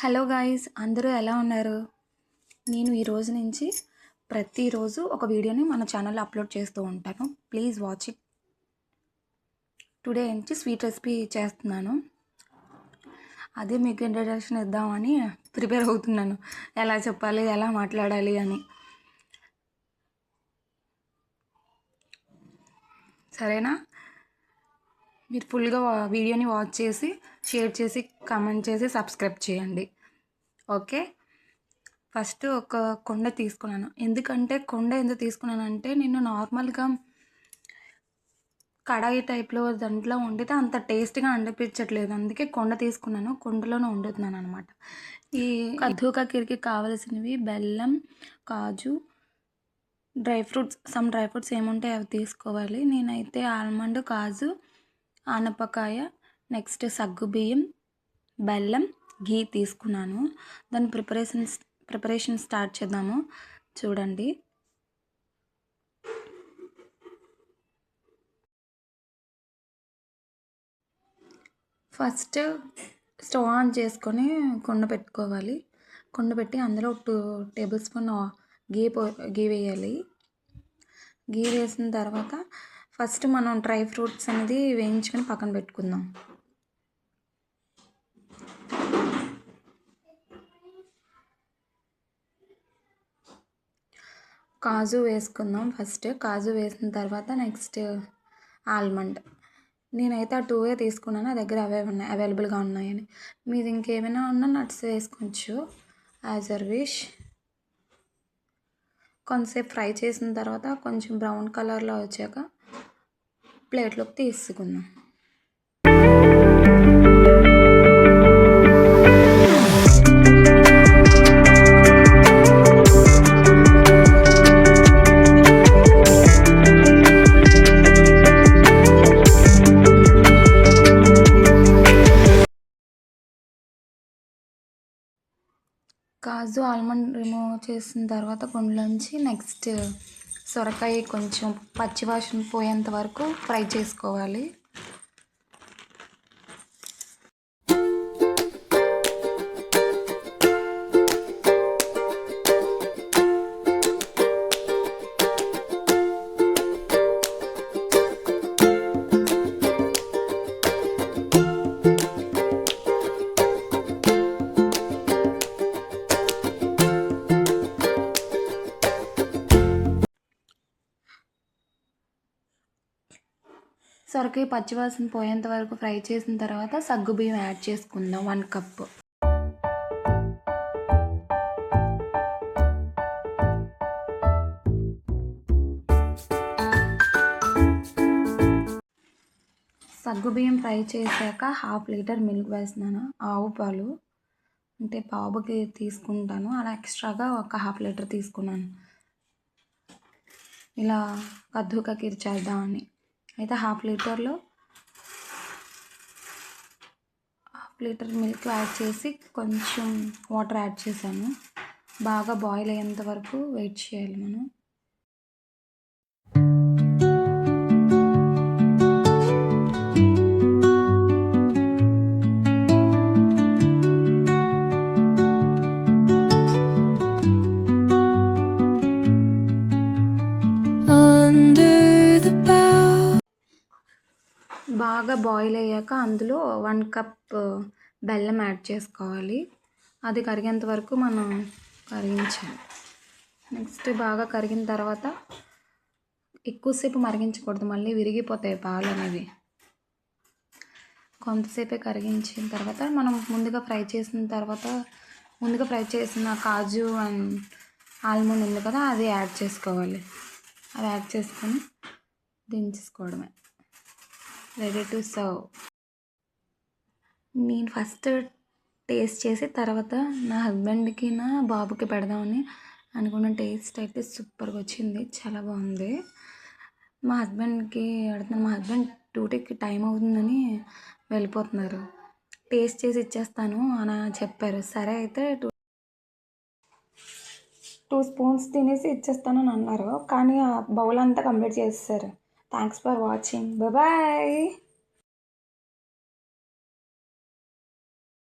Hello guys, అందరూ ఎలా ఉన్నారు? నేను ఈరోజు నుంచి ప్రతిరోజు ఒక వీడియోని మన ఛానల్లో అప్లోడ్ చేస్తూ ఉంటాను. Please watch it. టుడే నుంచి స్వీట్ రెసిపీ చేస్తున్నాను. అదే మీకు ఇంట్రడక్షన్ ఇద్దామని ప్రిపేర్ అవుతున్నాను. ఎలా చెప్పాలి, ఎలా మాట్లాడాలి అని. సరేనా? మీరు ఫుల్గా వీడియోని వాచ్ చేసి, షేర్ చేసి, కామెంట్ చేసి, సబ్స్క్రైబ్ చేయండి. ఓకే. ఫస్ట్ ఒక కొండ తీసుకున్నాను. ఎందుకంటే కొండ ఎందుకు తీసుకున్నానంటే, నేను నార్మల్గా కడాయి టైప్లో దాంట్లో వండితే అంత టేస్ట్గా అనిపించట్లేదు. అందుకే కొండ తీసుకున్నాను. కొండలోనే వండుతున్నాను అనమాట. ఈ కద్దు కా ఖీర్కి కావలసినవి బెల్లం, కాజు, డ్రై ఫ్రూట్స్ ఏముంటాయి అవి తీసుకోవాలి. నేనైతే ఆల్మండ్, కాజు, ఆనపకాయ, నెక్స్ట్ సగ్గుబియ్యం, బెల్లం, ఘీ తీసుకున్నాను. దాని ప్రిపరేషన్ స్టార్ట్ చేద్దాము. చూడండి. ఫస్ట్ స్టవ్ ఆన్ చేసుకొని కుండ పెట్టుకోవాలి. కుండ పెట్టి అందులో 2 టేబుల్ స్పూన్ ఘీ వేయాలి. ఘీ వేసిన తర్వాత ఫస్ట్ మనం డ్రై ఫ్రూట్స్ అనేది వేయించుకొని పక్కన పెట్టుకుందాం. కాజు వేసుకుందాం. ఫస్ట్ కాజు వేసిన తర్వాత నెక్స్ట్ ఆల్మండ్. నేనైతే ఆ 2 తీసుకున్నాను. నా దగ్గర అవైలబుల్గా ఉన్నాయని. మీది ఇంకేమైనా ఉన్నా నట్స్ వేసుకోవచ్చు, యాజ్ యర్ విష్. కొంతసేపు ఫ్రై చేసిన తర్వాత కొంచెం బ్రౌన్ కలర్లో వచ్చాక ప్లేట్లోకి తీసుకుందాం. కాజు, ఆల్మండ్ రిమూవ్ చేసిన తర్వాత కుండలోంచి నెక్స్ట్ సొరకాయ కొంచెం పచ్చివాసన పోయేంత వరకు ఫ్రై చేసుకోవాలి. సొరకాయ పచ్చివాసన పోయేంత వరకు ఫ్రై చేసిన తర్వాత సగ్గుబియ్యం యాడ్ చేసుకుందాం 1 కప్పు. సగ్గుబియ్యం ఫ్రై చేశాక 1/2 లీటర్ మిల్క్ వేస్తున్నాను. ఆవు పాలు అంటే బాబుకి తీసుకుంటాను, అలా ఎక్స్ట్రాగా ఒక 1/2 లీటర్ తీసుకున్నాను. ఇలా కద్దు కా ఖీర్ చేద్దామని. అయితే 1/2 లీటర్లో 1/2 లీటర్ మిల్క్ యాడ్ చేసి కొంచెం వాటర్ యాడ్ చేశాను. బాగా బాయిల్ అయ్యేంత వరకు వెయిట్ చేయాలి మనం. బాగా బాయిల్ అయ్యాక అందులో 1 కప్ బెల్లం యాడ్ చేసుకోవాలి. అది కరిగేంత వరకు మనం కరిగించాలి. నెక్స్ట్ బాగా కరిగిన తర్వాత ఎక్కువసేపు మరిగించకూడదు, మళ్ళీ విరిగిపోతాయి పాలు అనేవి. కొంతసేపే కరిగించిన తర్వాత మనం ముందుగా ఫ్రై చేసిన కాజు అండ్ ఆల్మండ్ ఉంది కదా, అది యాడ్ చేసుకోవాలి. అది యాడ్ చేసుకొని దించేసుకోవడమే. Ready to serve. నేను ఫస్ట్ టేస్ట్ చేసి తర్వాత నా హస్బెండ్కి, నా బాబుకి పెడదామని అనుకున్న. టేస్ట్ అయితే సూపర్గా వచ్చింది, చాలా బాగుంది. మా హస్బెండ్కి పెడుతున్నాను. మా హస్బెండ్ డ్యూటీకి టైం అవుతుందని వెళ్ళిపోతున్నారు. టేస్ట్ చేసి ఇచ్చేస్తాను అని చెప్పారు. సరే అయితే 2 స్పూన్స్ తినేసి ఇచ్చేస్తానని అన్నారు, కానీ ఆ బౌల్ అంతా కంప్లీట్ చేసేసారు. Thanks for watching. బాయ్.